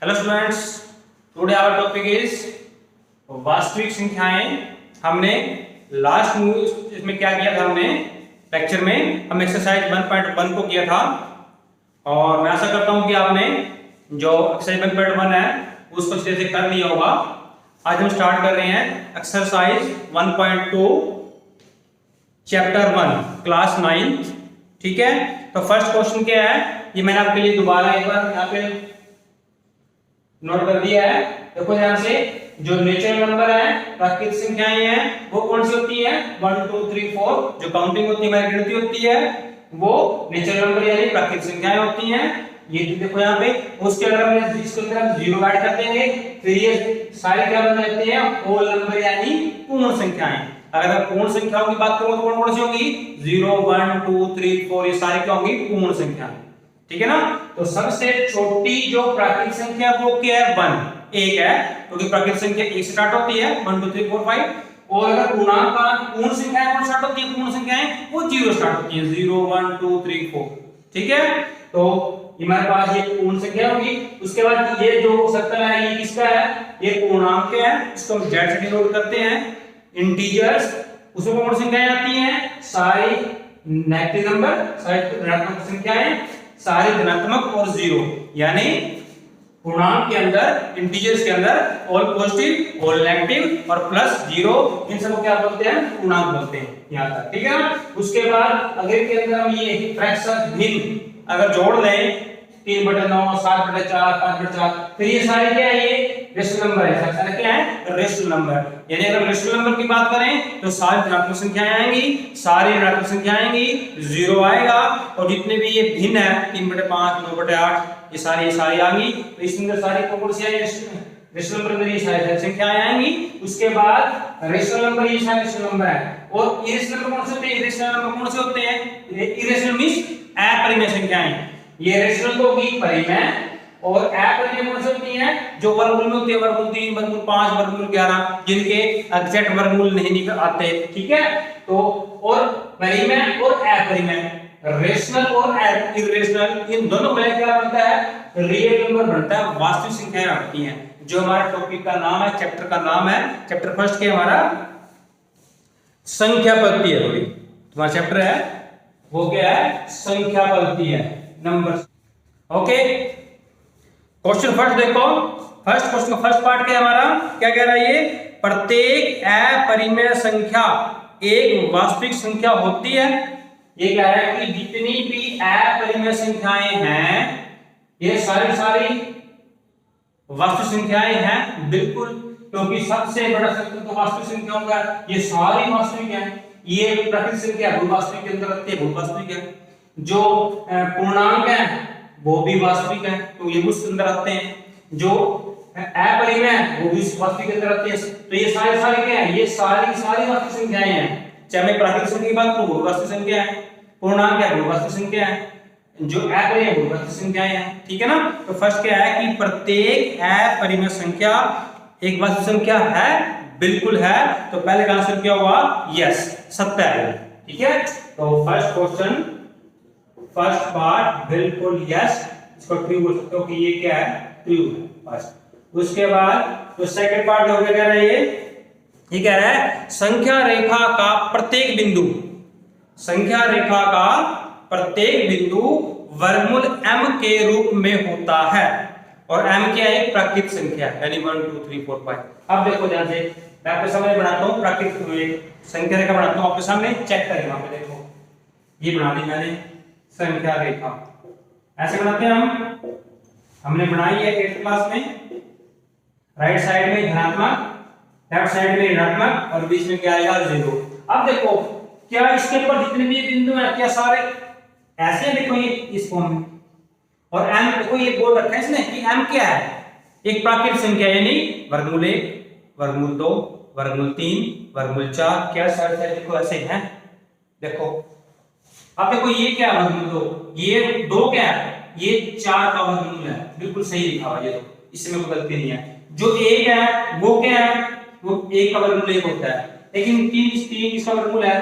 Hello students, today our topic is वास्तविक संख्याएं। हमने लास्ट इसमें क्या किया था, हमने लेक्चर में हम एक्सरसाइज 1.1 को किया था और मैं आशा करता हूं कि आपने जो एक्सरसाइज 1.1 है उसको अच्छे से कर लिया होगा। आज हम स्टार्ट कर रहे हैं एक्सरसाइज 1.2 चैप्टर 1 क्लास 9। ठीक है, तो फर्स्ट क्वेश्चन क्या है ये मैंने आपके लिए दोबारा एक बार यहाँ पे नोट कर दिया है। देखो ध्यान से, जो नेचुरल नंबर है, प्राकृतिक संख्याएं हैं, वो कौन सी होती है 1 2 3 4। जो काउंटिंग होती है, हमारी गिनती होती है, वो नेचुरल नंबर यानी प्राकृतिक संख्याएं होती हैं। ये देखो यहाँ पे, उसके अगर हम इसके अंदर हम जीरो ऐड कर देंगे फिर ये सारे क्या बन जाते हैं होल नंबर यानी पूर्ण संख्याएं। अगर मैं पूर्ण संख्याओं की बात करूं तो कौन कौन सी होगी 0 1 2 3 4, ये सारी क्या होंगी पूर्ण संख्याएं। ठीक है ना। तो सबसे छोटी जो प्राकृतिक संख्या वो क्या है 1 एक है, क्योंकि प्राकृतिक संख्या 1 से स्टार्ट होती है 1 2 3 4 5। और अगर पूर्णांक का पूर्ण संख्याएं कौन स्टार्ट होती है, पूर्ण संख्याएं वो 0 स्टार्ट होती है 0 1 2 3 4। ठीक है, तो हमारे पास ये पूर्ण संख्या होगी। उसके बाद ये जो सर्कल है ये किसका है, ये पूर्णांक है, इसको हम z से डिनोट करते हैं। इंटीजर्स उसमें कौन संख्याएं आती हैं, सारी नेगेटिव नंबर, सारी ऋणात्मक संख्याएं, सारे धनात्मक और जीरो, यानी पूर्णांक के अंदर इंटीजर्स के अंदर ऑल पॉजिटिव ऑल नेगेटिव और प्लस जीरो, इन सबको क्या बोलते हैं पूर्णांक बोलते हैं यहां तक। ठीक है ना। उसके बाद अगर के अंदर हम ये फ्रैक्शन भिन्न अगर जोड़ लें 3/9 7/4 5/4, फिर ये सारे क्या है ये रेशनल नंबर है। फ्रैक्शन क्या है रेशनल नंबर, यानी अगर रेशनल नंबर की बात करें तो सारी धनात्मक संख्याएं आएंगी, सारी ऋणात्मक संख्याएं आएंगी, जीरो आएगा। और जितने भी ये भिन्न है 3/5 9/8 ये सारी आएंगी। तो इसके अंदर सारी कौन सी आएगी रेशनल नंबर, ये सारी संख्याएं आएंगी। उसके बाद रेशनल नंबर ये सारे रेशनल नंबर है। और इरेशनल नंबर कौन से होते हैं, इरेशनल नंबर कौन से होते हैं, इरेशनल मींस अपरिमेय संख्याएं। ये रेशनल तो होगी परिमेय, और अपरिमेय कौन सी होती हैं जो वर्गमूल में होती है, वर्गमूल 3 वर्गमूल 5 वर्गमूल 11, जिनके एग्जैक्ट वर्गमूल नहीं निकल आते। ठीक है, तो और परिमेय और अपरिमेय, रेशनल और इरेशनल, इन दोनों में क्या बनता है रियल नंबर बनता है, वास्तविक संख्याएं बनती हैं। जो हमारा टॉपिक का नाम है, चैप्टर का नाम है, चैप्टर फर्स्ट के हमारा संख्या पद्धति है। थोड़ी तुम्हारा चैप्टर है वो क्या है संख्या पद्धति है नंबर। ओके, क्वेश्चन फर्स्ट देखो, फर्स्ट क्वेश्चन का फर्स्ट पार्ट क्या है हमारा, क्या कह रहा है ये, प्रत्येक अपरिमेय संख्या एक वास्तविक संख्या होती है। ये कह रहा है कि जितनी भी अपरिमेय संख्याएं हैं ये सारी वास्तविक संख्याएं हैं, बिल्कुल, क्योंकि सबसे बड़ा सर्कल तो वास्तविक संख्याओं का, ये सारी वास्तविक है। ये प्राकृतिक संख्या बहुवास्तविक के अंदर आती है, बहुवास्तविक है। जो पूर्णांक है वो भी वास्तविक है, तो ये उसके अंदर आते हैं। जो अपरिमेय है वो भी वास्तविक के अंदर आते हैं। तो ये सारे क्या है, ये सारी वास्तविक संख्याएं हैं। चाहे मैं प्राकृतिक संख्या की बात करूं वो वास्तविक संख्या है, पूर्णांक है वो वास्तविक संख्या है, जो अपरिमेय है वो वास्तविक संख्याएं हैं। ठीक है ना। तो फर्स्ट क्या है कि प्रत्येक अपरिमेय संख्या एक वास्तविक संख्या है, बिल्कुल है। तो पहले का आंसर क्या हुआ, यस, सत्य है। ठीक है, तो फर्स्ट क्वेश्चन फर्स्ट पार्ट बिल्कुल यस, इसको ट्रू बोल सकते हो कि ये क्या है ट्रू है फर्स्ट। उसके बाद तो सेकंड पार्ट हो गया, कह रहा है ये कह रहा है संख्या रेखा का प्रत्येक बिंदु, संख्या रेखा का प्रत्येक बिंदु वर्गमूल m के रूप में होता है। और m क्या है प्राकृतिक संख्या यानी 1 2 3 4 5। अब देखो ध्यान से, मैं आपके सामने बनाता हूं प्राकृतिक संख्या रेखा बनाता हूं आपके सामने, चेक करें। वहां पे देखो ये बना दी मैंने संख्या रेखा, ऐसे बनाते हैं हमने बनाई है 8th क्लास में। राइट साइड में धनात्मक, लेफ्ट साइड में ऋणात्मक और बीच में क्या आएगा 0। अब देखो क्या इसके ऊपर जितने भी बिंदु हैं क्या सारे ऐसे देखो ये इस फॉर्म में, और m देखो ये बोल रखा है इसने कि m क्या है एक प्राकृतिक संख्या यानी वर्गमूल 1 वर्गमूल 2 वर्गमूल 3 वर्गमूल 4, क्या सारे देखो ऐसे हैं। देखो अब देखो ये क्या वर्गमूल 2, ये 2 क्या है, ये 4 का वर्गमूल है, बिल्कुल सही लिखा हुआ, ये तो इसमें कोई गलती नहीं है। जो 1 है वो क्या है, वो 1 का वर्गमूल 1 होता है, लेकिन 3 इसका वर्गमूल है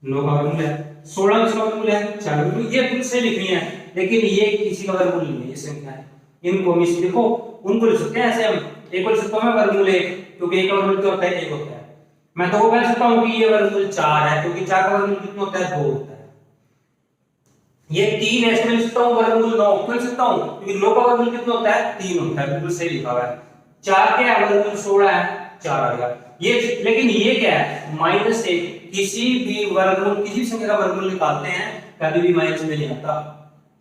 9 का वर्गमूल है, 16 इसका वर्गमूल है 4, ये बिल्कुल सही लिखनी है, लेकिन ये किसी का वर्गमूल नहीं है, ये संख्या है। इनको मिस देखो, उनको लिख सकते हैं ऐसे हम, एक को लिख सकता हूं मैं वर्गमूल 1, क्योंकि एक का वर्गमूल क्या होता है, 1 होता है। मैं तो वो कह सकता हूं कि ये वर्गमूल 4 है, क्योंकि 4 का वर्गमूल कितना होता है, 2 होता है। ये 3 है, इसमें लिख सकता हूं वर्गमूल 9, क्यों लिख सकता हूं, क्योंकि 9 का वर्गमूल कितना होता है, 3 होता है, बिल्कुल सही लिखा हुआ है। 4 क्या है, वर्गमूल 16 है, 4 आ गया ये। लेकिन ये क्या है, -1, किसी भी वर्गमूल, किसी भी संख्या का वर्गमूल निकालते हैं कभी भी माइनस में नहीं आता,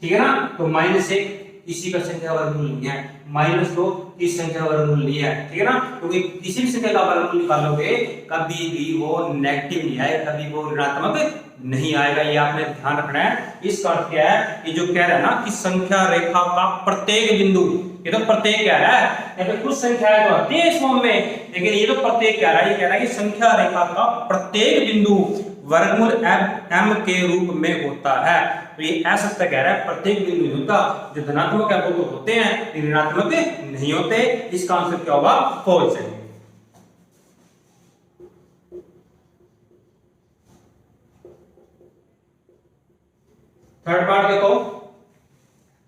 ठीक है ना। तो -1 किसी का संख्या का वर्गमूल नहीं है, -2 किसी संख्या का वर्गमूल नहीं है, ठीक है ना। क्योंकि किसी भी संख्या का वर्गमूल निकालोगे कभी भी वो नेगेटिव नहीं आएगा, कभी वो ऋणात्मक नहीं आएगा, ये आपने ध्यान रखना है। इसका अर्थ क्या है, ये जो कह रहा है ना कि संख्या रेखा का प्रत्येक बिंदु, ये तो प्रत्येक कह रहा है, या फिर कुछ संख्याएं तो आती है इस फॉर्म में, लेकिन ये तो प्रत्येक कह रहा है, ये कह रहा है कि संख्या रेखा का प्रत्येक बिंदु वर्गमूल m के रूप में होता है। तो ये ऐसा कह रहा है प्रत्येक बिंदु नहीं होता, जो धनात्मक है वो तो होते हैं, ऋणात्मक नहीं होते। इसका आंसर क्या होगा, फॉल्स है। थर्ड पार्ट देखो,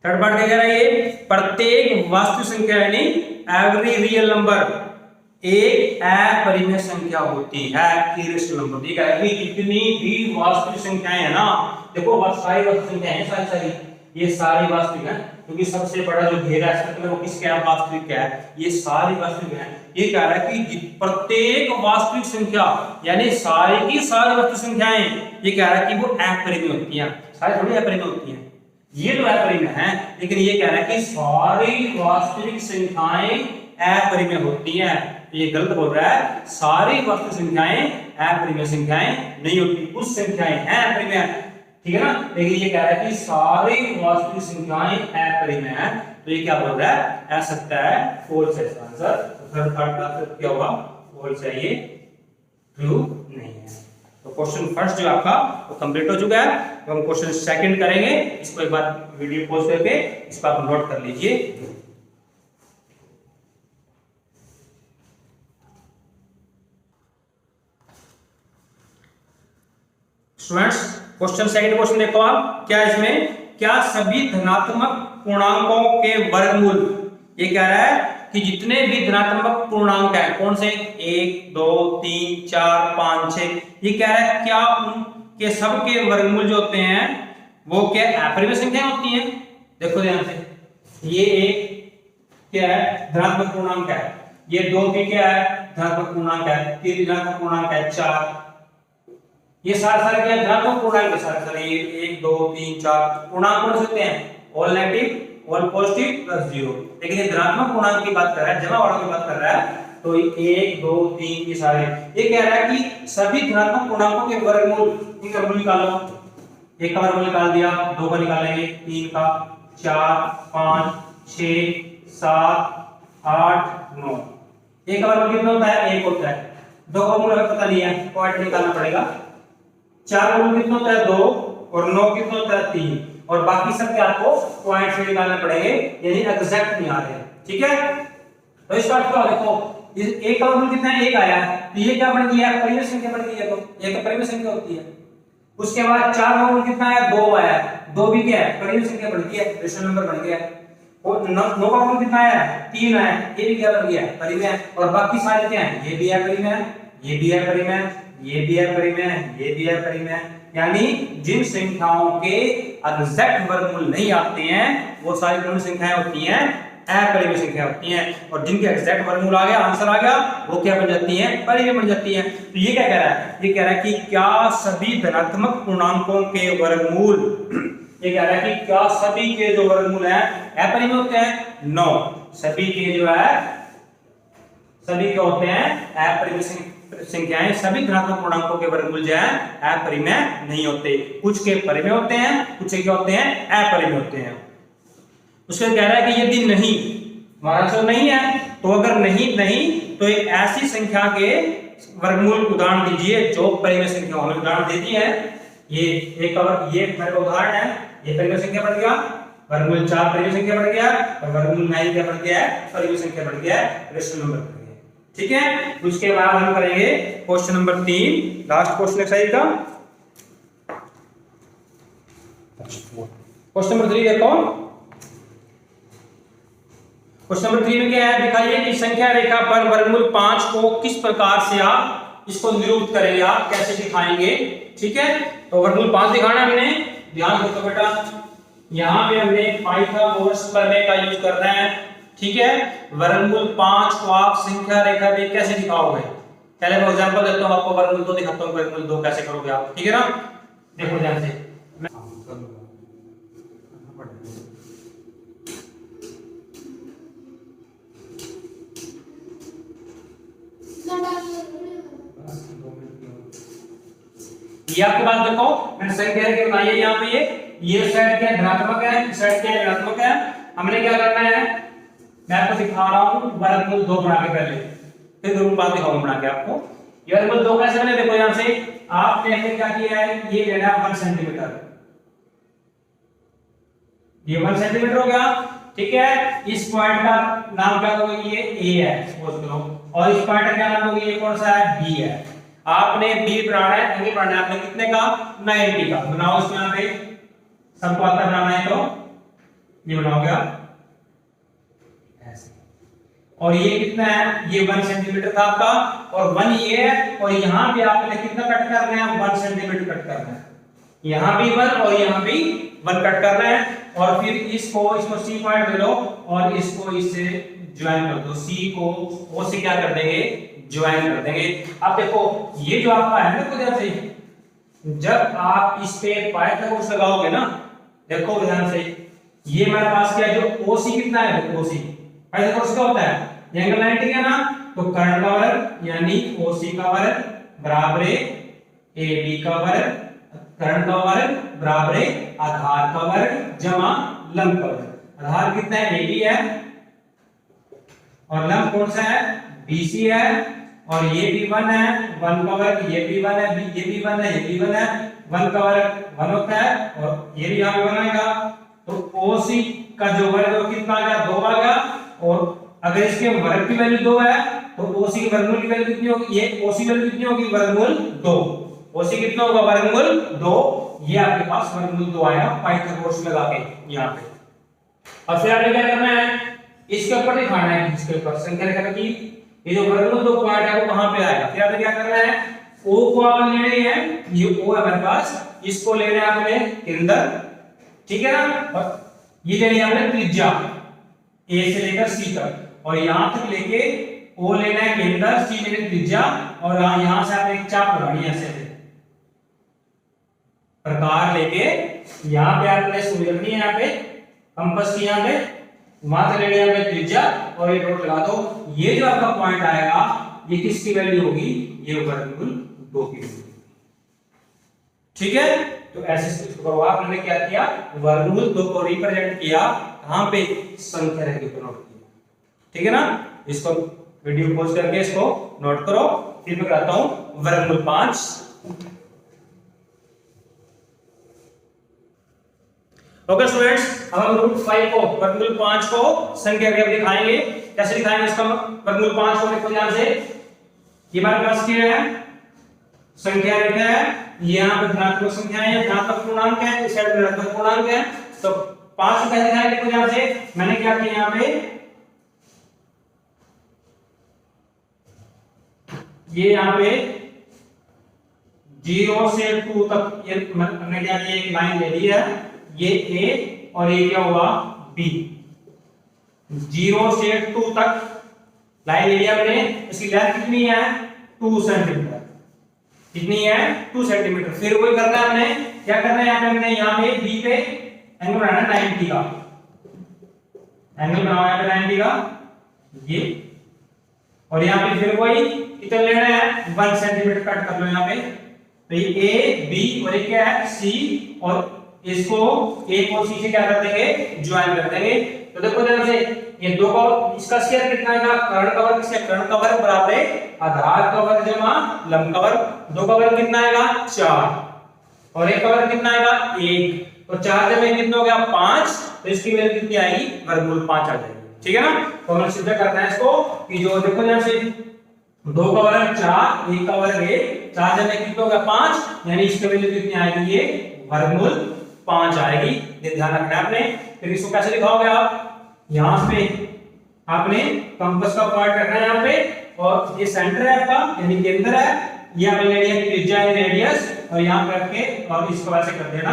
थर्ड पार्ट क्या कह रहा है, ये प्रत्येक वास्तविक संख्या यानी एवरी रियल नंबर एक अपरिमेय संख्या होती है, इरेशनल नंबर, ठीक है। कि जितनी भी वास्तविक संख्याएं है ना, देखो सारी वास्तविक संख्याएं हैं, सारी ये सारी वास्तविक है, क्योंकि सबसे बड़ा जो घेरा है वो किसका है, वास्तविक है, ये सारी वास्तविक है। ये कह रहा है कि प्रत्येक वास्तविक संख्या यानी सारी की सारी वास्तविक संख्याएं, ये कह रहा है कि वो अपरिमेय होती हैं, सारी थोड़ी अपरिमेय होती हैं, ये तो अपरिमेय है, लेकिन ये कह रहा है कि सारी वास्तविक संख्याएं अपरिमेय होती हैं। ये गलत बोल रहा है, सारी वास्तविक संख्याएं अपरिमेय संख्याएं नहीं होती, कुछ संख्याएं हैं अपरिमेय, ठीक है ना। लेकिन ये कह रहा है कि सारी वास्तविक संख्याएं अपरिमेय हैं, तो ये क्या बोल रहा है, ऐसा सकता है फॉल्स है इसका आंसर। थर्ड पार्ट का आंसर क्या होगा, फॉल्स है, ये ट्रू नहीं है। तो क्वेश्चन फर्स्ट जो आपका वो कंप्लीट हो चुका है, तो हम क्वेश्चन सेकंड करेंगे। इसको एक बार वीडियो पॉज करके इसको आप नोट कर लीजिए। स्टूडेंट्स क्वेश्चन सेकंड क्वेश्चन देखो आप, क्या इसमें, क्या सभी धनात्मक पूर्णांकों के वर्गमूल, ये कह रहा है कि जितने भी धनात्मक पूर्णांक हैं, कौन से, 1 2 3 4 5 6, ये कह रहा है क्या उनके सब के वर्गमूल जो होते हैं वो क्या अपरिमेय संख्या होती हैं। देखो ध्यान से, ये एक क्या है, धनात्मक पूर्णांक है, ये 2 भी क्या है, धनात्मक पूर्णांक है, 3 धनात्मक पूर्णांक है, 4, ये सारे क्या धनात्मक पूर्णांक है, सारे ये 1 2 3 4 पूर्णांक कौन से होते हैं, all negative, all positive plus 0। लेकिन ये धनात्मक पूर्णांक की बात कर रहा है, जमा वालों की बात कर रहा है, तो 1 2 3 ये सारे, ये कह रहा है कि सभी धनात्मक पूर्णांकों के वर्गमूल, इनका वर्गमूल निकालो। 1 का वर्गमूल निकाल दिया, 2 का निकालेंगे, 3 का, 4 5 6 7 8 9, 1 का वर्गमूल कितना होता है, 1 होता है। 2 का वर्गमूल पता नहीं है, पॉइंट निकालना पड़ेगा। 4 का वर्गमूल कितना होता है, 2, और 9 कितना होता है, 3, और बाकी सब के आपको पॉइंट से निकालना पड़ेंगे, यानी एग्जैक्ट नहीं आ रहे, ठीक है। तो इसका अर्थ क्या, देखो इस 1 का वर्गमूल कितना है, 1 आया, तो ये क्या बन गया, परिमेय संख्या बन गई है, तो ये तो परिमेय संख्या होती है। उसके बाद 4 का वर्गमूल कितना है, 2 आया, 2 भी क्या है, परिमेय संख्या बन गई है, रेशनल नंबर बन गया। और 9 का वर्गमूल कितना आया, 3 आया, ये भी क्या बन गया, परिमेय। और बाकी सारे क्या है, ये भी है परिमेय, ये भी है परिमेय, ये भी है परिमेय, ये भी है परिमेय। यानी जिन संख्याओं के एग्जैक्ट वर्गमूल नहीं आते हैं वो सारी कौन सी संख्याएं होती हैं, अपरिमेय संख्या होती हैं। और जिनके एग्जैक्ट वर्गमूल आ गया, आंसर आ गया, वो क्या बन जाती हैं, परिमेय बन जाती हैं। तो ये क्या कह रहा है, ये कह रहा है कि क्या सभी धनात्मक पूर्णांकों के वर्गमूल, ये कह रहा है कि क्या सभी के जो वर्गमूल हैं अपरिमेय होते हैं, नो, सभी के जो है सभी के होते हैं अपरिमेय संख्याएं, सभी धनात्मक पूर्णांकों के वर्गमूल जो है अपरिमेय नहीं होते, कुछ के परिमेय होते हैं, कुछ के क्या होते हैं, अपरिमेय होते हैं। उसके कह रहा है कि यदि नहीं, हमारा आंसर नहीं है, तो अगर नहीं तो एक ऐसी संख्या के वर्गमूल उदाहरण दीजिए जो परिमेय संख्या होने उदाहरण देती है। ये एक ये मेरे का उदाहरण है, ये परिमेय संख्या बन गया, वर्गमूल 4 परिमेय संख्या बन गया, और वर्गमूल 9 क्या बन गया है, परिमेय संख्या बन गया है, रेशनल नंबर बन गया, ठीक है। उसके बाद हम करेंगे question number 3, last question exercise का। क्वेश्चन नंबर 3 देखो, क्वेश्चन नंबर 3 में क्या है, दिखाइए कि संख्या रेखा पर वर्गमूल 5 को किस प्रकार से आप इसको निरूपित करेंगे, आप कैसे दिखाएंगे। ठीक है, तो वर्गमूल 5 दिखाना है हमने, ध्यान रखो बेटा, यहाँ पे हमने पाइथागोरस प्रमेय का यूज करना है। ठीक है, वर्गमूल 5 को आप संख्या रेखा पे कैसे दिखाओगे, पहले मैं एग्जांपल देता हूँ आपको, वर्गमूल 2 दिखाता हूँ, वर्गमूल 2 कैसे करोगे आप। ठीक है ना, देखो ध्यान से, ये आपके पास देखो मैंने संख्या रेखा बनाई है, यहाँ पे ये साइड क्या धनात्मक है, इस साइड क्या ऋणात्मक है। हमने क्या करना है, मैं आपको दिखा रहा हूँ वर्गमूल 2 बना के, पहले फिर वर्गमूल 5 दिखाऊंगा बना के आपको। ये वर्गमूल 2 कैसे बने, देखो यहाँ से आपने क्या किया है, ये लेना 1 सेंटीमीटर, ये 1 सेंटीमीटर हो गया। ठीक है, इस पॉइंट का नाम क्या दोगे, ये ए है सपोज करो, और इस पॉइंट का क्या नाम दोगे, ये कौन सा है, बी है। आपने बी बनाना है, एंगल बनाना है आपने कितने का, 90 का बनाओ। इसमें यहाँ पे सबको आता बनाना है, तो ये बनाओगे आप ऐसे, और ये कितना है, ये 1 सेंटीमीटर था आपका, और 1 ये है, और यहाँ पे आपने कितना कट करना है, 1 सेंटीमीटर कट करना है, यहाँ भी 1 और यहाँ भी 1 कट करना है। और फिर इसको सी पॉइंट ले लो और इसको इससे ज्वाइन कर दो, सी को ओ से क्या कर देंगे, ज्वाइन कर देंगे। अब देखो ये जो आपका है ना, ध्यान से, जब आप इस पे पाइथागोरस लगाओगे ना, देखो ध्यान से, ये हमारे पास क्या है, जो ओसी कितना है, ओसी पाइथागोरस क्या होता है, एंगल 90 है ना, तो कर्ण का वर्ग यानी ओसी का वर्ग बराबर एबी का वर्ग, कर्ण का वर्ग बराबर आधार का वर्ग जमा लंब का वर्ग। आधार कितना है, एबी है, और लंब कौन सा है, बीसी है, और ये भी 1 है, 1 का वर्ग, ये भी 1 है, ये भी 1 है, ये भी 1 है, 1 का वर्ग 1 होता है, और ये भी यहाँ पे 1 आएगा, तो ओसी का जो वर्ग है वो कितना आ गया, 2 आ गया। और अगर इसके वर्ग की वैल्यू 2 है तो ओसी की वर्गमूल की वैल्यू कितनी होगी, ये ओसी वैल्यू कितनी होगी, वर्गमूल 2, ओसी कितना होगा, वर्गमूल 2, ये आपके पास वर्गमूल 2 आया पाइथागोरस लगा के यहाँ पे। और फिर आपने क्या करना है, इसके ऊपर दिखाना है, इसके ऊपर संख्या रेखा की ये जो वर्गमूल 2 पॉइंट है वो कहां पे आएगा। फिर आपने क्या करना है, ओ को आप ले रहे हैं, ये ओ है हमारे पास, इसको ले रहे हैं आपने केंद्र, ठीक है ना, और ये ले लिया आपने त्रिज्या ए से लेकर सी तक, और यहां तक लेके ओ लेना है केंद्र, सी लेना त्रिज्या, और यहां से आपने एक चाप लगानी है ऐसे प्रकार लेके, यहां पे आपने सुई रखनी है, यहाँ पे कंपास की, यहाँ पे वहां से लेनी है आपने त्रिज्या, और ये डॉट लगा दो। ये जो आपका पॉइंट आएगा ये किसकी वैल्यू होगी, ये वर्गमूल 2 की वैल्यू। ठीक है, तो ऐसे करो आप, हमने क्या किया, वर्गमूल 2 को रिप्रेजेंट किया कहां पे, संख्या रेखा पर नोट किया। ठीक है ना, इसको वीडियो पॉज करके इसको नोट करो, फिर मैं कराता हूं वर्गमूल 5। ओके स्टूडेंट्स, अब हम रूट 5 को, वर्गमूल 5 को संख्या रेखा दिखाएंगे। कैसे दिखाएंगे इसका वर्गमूल 5 को, देखो ध्यान से, ये हमारे पास क्या है, संख्या रेखा है, यहाँ पे धनात्मक संख्या है, धनात्मक पूर्णांक है, इस साइड ऋणात्मक पूर्णांक है, तो 5 को कैसे दिखाएंगे, देखो ध्यान से, मैंने क्या किया यहाँ पे, ये यहाँ पे 0 से 2 तक ये हमने क्या किया, एक लाइन ले ली है, ये ए और ये क्या हुआ, बी, 0 से 2 तक लाइन ले लिया हमने, इसकी लेंथ कितनी है, 2 सेंटीमीटर, कितनी है, 2 सेंटीमीटर। फिर वही करना है हमने, क्या करना है, यहाँ पे हमने यहाँ पे बी पे एंगल बनाना है 90 का, एंगल बनाओ यहाँ पे 90 का, ये, और यहाँ पे फिर वही कितना लेना है, 1 सेंटीमीटर कट कर लो यहाँ पे, तो ये ए बी और ये क्या है, सी, और इसको ए को सी से क्या कर देंगे, ज्वाइन कर देंगे। तो देखो ध्यान से, ये 2 का इसका स्क्वायर कितना आएगा, कर्ण का वर्ग, इसका कर्ण का वर्ग बराबर है आधार का वर्ग जमा लंब का वर्ग, 2 का वर्ग कितना आएगा, 4, और 1 का वर्ग कितना आएगा, 1, तो 4 जमा 1 कितना हो गया, 5, तो इसकी वैल्यू कितनी आएगी, वर्गमूल 5 आ जाएगी। ठीक है ना, तो हमें सिद्ध करना है इसको कि जो देखो ध्यान से, 2 का वर्ग 4, 1 का वर्ग 1, 4 जमा 1 कितना हो गया, 5, यानी इसकी वैल्यू कितनी आएगी, ये वर्गमूल 5 आएगी, ये ध्यान रखना है आपने। फिर इसको कैसे लिखाओगे आप, यहां पे आपने कंपास का पॉइंट रखना है यहाँ पे, और ये सेंटर है आपका यानी केंद्र है, ये आपने ले लिया त्रिज्या यानी रेडियस, और यहाँ पे रख के और इसको वैसे कर देना,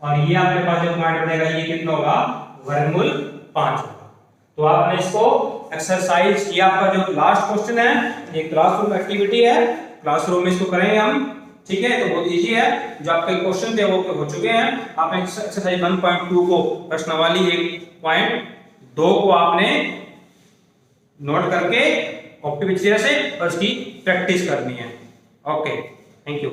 और ये आपके पास जो पॉइंट बनेगा ये कितना होगा, वर्गमूल 5 होगा। तो आपने इसको एक्सरसाइज, ये आपका जो लास्ट क्वेश्चन है, ये क्लासरूम एक्टिविटी है, क्लासरूम में इसको करेंगे हम, ठीक है। तो बहुत इजी है, जो आपके क्वेश्चन थे वो हो चुके हैं। आपने एक्सरसाइज 1.2 को प्रश्नावली 1.2 को आपने नोट करके कॉपी पे से और उसकी प्रैक्टिस करनी है। Okay, thank you.